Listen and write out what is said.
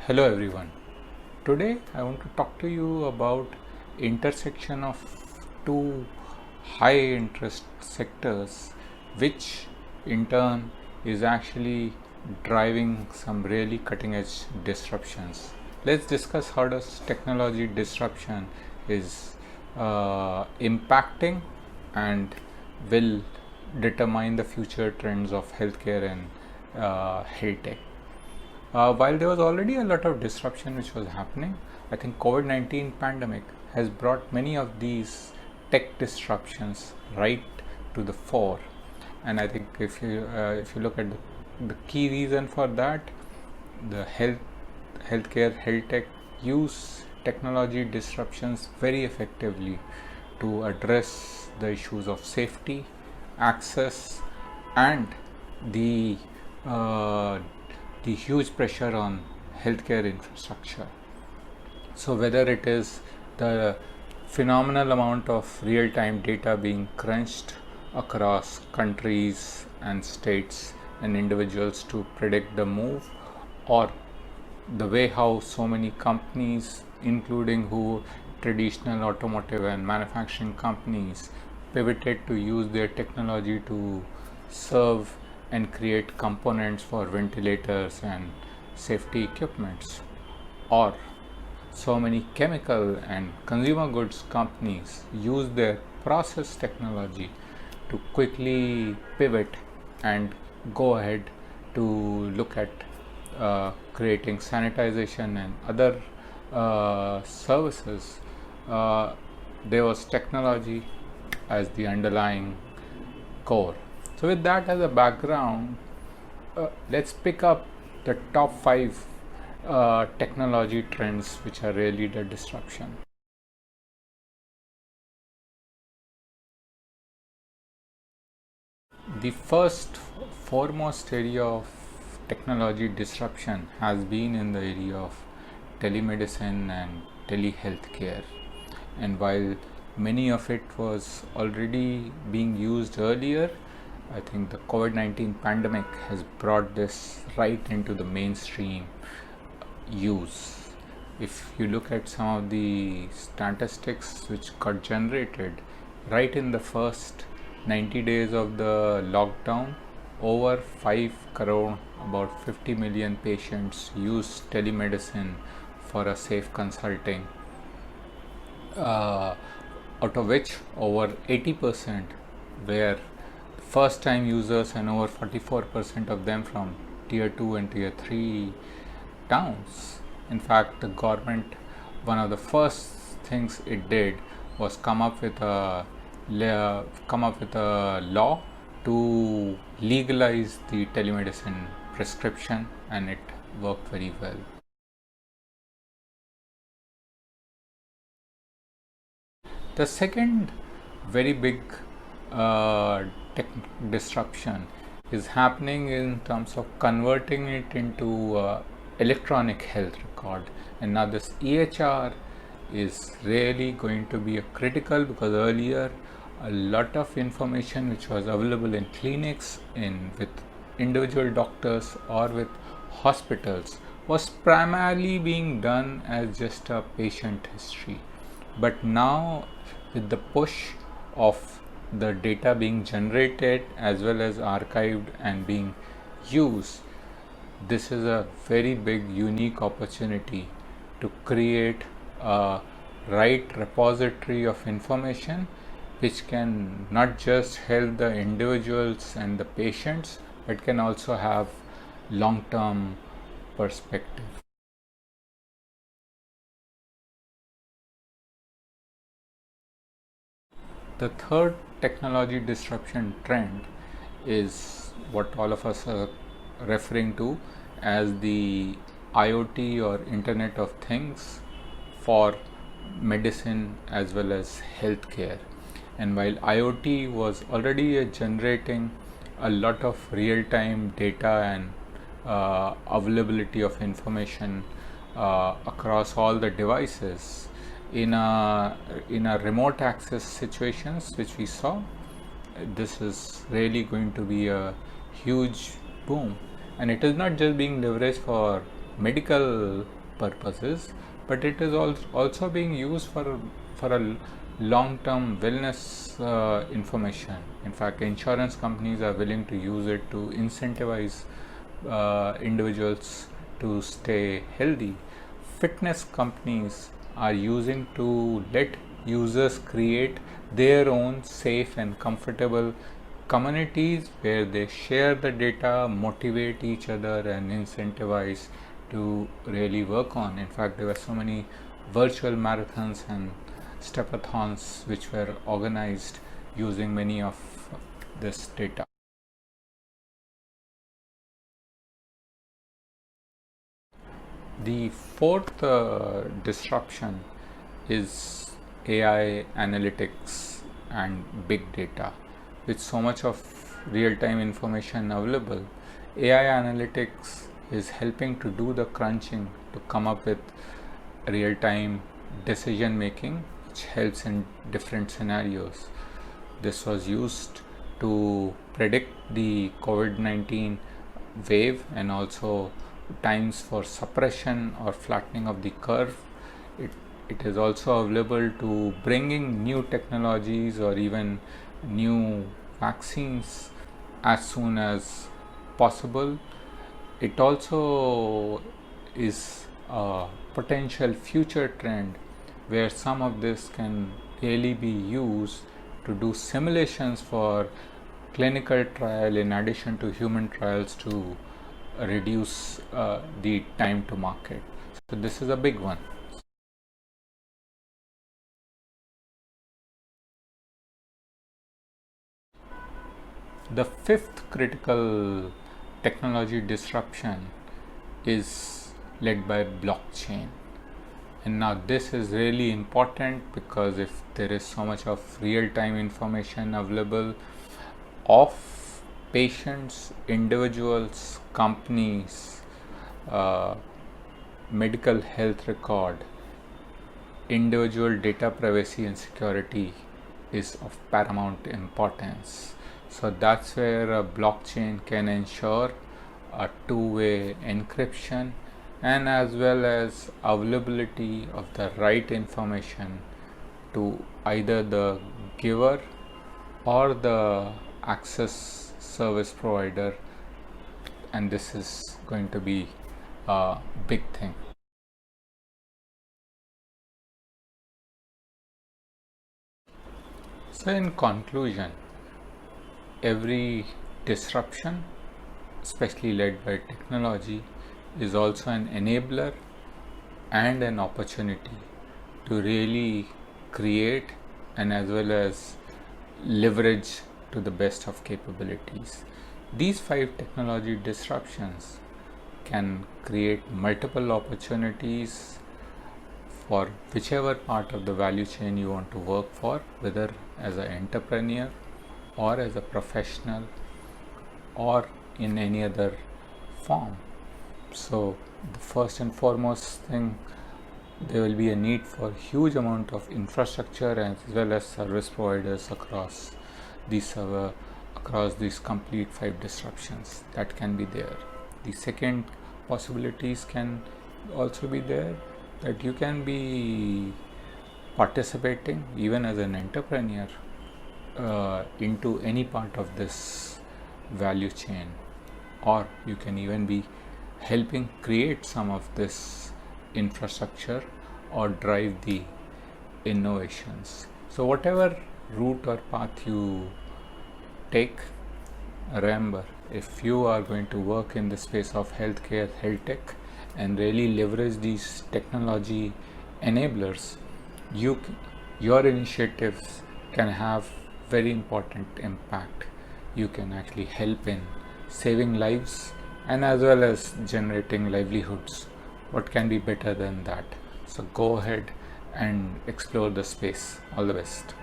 Hello everyone. Today I want to talk to you about intersection of two high interest sectors which in turn is actually driving some really cutting edge disruptions. Let's discuss how does technology disruption is impacting and will determine the future trends of healthcare and health tech. While there was already a lot of disruption which was happening, I think COVID-19 pandemic has brought many of these tech disruptions right to the fore. And I think if you look at the key reason for that, the healthcare health tech use technology disruptions very effectively to address the issues of safety, access, and the uh, the huge pressure on healthcare infrastructure. So whether it is the phenomenal amount of real-time data being crunched across countries and states and individuals to predict the move, or the way how so many companies, including who traditional automotive and manufacturing companies, pivoted to use their technology to serve and create components for ventilators and safety equipments, or so many chemical and consumer goods companies use their process technology to quickly pivot and go ahead to look at creating sanitization and other services. There was technology as the underlying core. So with that as a background, let's pick up the top 5 technology trends which are really the disruption. The first foremost area of technology disruption has been in the area of telemedicine and telehealth care. And while many of it was already being used earlier, I think the COVID-19 pandemic has brought this right into the mainstream use. If you look at some of the statistics which got generated right in the first 90 days of the lockdown, over 5 crore, about 50 million patients use telemedicine for a safe consulting, out of which over 80% were first time users and over 44% of them from tier 2 and tier 3 towns. In fact, the government, one of the first things it did was come up with a law to legalize the telemedicine prescription, and it worked very well. The second very big tech disruption is happening in terms of converting it into electronic health record. And now this EHR is really going to be a critical, because earlier a lot of information which was available in clinics, in with individual doctors or with hospitals, was primarily being done as just a patient history. But now, with the push of the data being generated as well as archived and being used, this is a very big unique opportunity to create a right repository of information which can not just help the individuals and the patients, but can also have long-term perspective. The third technology disruption trend is what all of us are referring to as the IoT or Internet of Things for medicine as well as healthcare. And while IoT was already generating a lot of real-time data and availability of information across all the devices, in a remote access situations which we saw, this is really going to be a huge boom. And it is not just being leveraged for medical purposes, but it is also being used for a long-term wellness information. In fact, insurance companies are willing to use it to incentivize individuals to stay healthy. Fitness companies are using to let users create their own safe and comfortable communities where they share the data, motivate each other, and incentivize to really work on. In fact, there were so many virtual marathons and stepathons which were organized using many of this data. The fourth disruption is AI analytics and big data. With so much of real-time information available, AI analytics is helping to do the crunching to come up with real-time decision making, which helps in different scenarios. This was used to predict the COVID-19 wave and also times for suppression or flattening of the curve. It is also available to bringing new technologies or even new vaccines as soon as possible. It also is a potential future trend where some of this can really be used to do simulations for clinical trial in addition to human trials to reduce the time to market. So this is a big one. The fifth critical technology disruption is led by blockchain. And now this is really important because if there is so much of real-time information available of patients, individuals, companies, medical health record, individual data privacy and security is of paramount importance. So that's where a blockchain can ensure a two-way encryption and as well as availability of the right information to either the giver or the access service provider, and this is going to be a big thing. So in conclusion, every disruption, especially led by technology, is also an enabler and an opportunity to really create and as well as leverage to the best of capabilities. These 5 technology disruptions can create multiple opportunities for whichever part of the value chain you want to work for, whether as an entrepreneur or as a professional or in any other form. So the first and foremost thing, there will be a need for huge amount of infrastructure as well as service providers across these complete 5 disruptions that can be there. The second possibilities can also be there, that you can be participating even as an entrepreneur into any part of this value chain, or you can even be helping create some of this infrastructure or drive the innovations. So whatever route or path you take, remember, if you are going to work in the space of healthcare, health tech, and really leverage these technology enablers, your initiatives can have very important impact. You can actually help in saving lives and as well as generating livelihoods. What can be better than that? So go ahead and explore the space. All the best.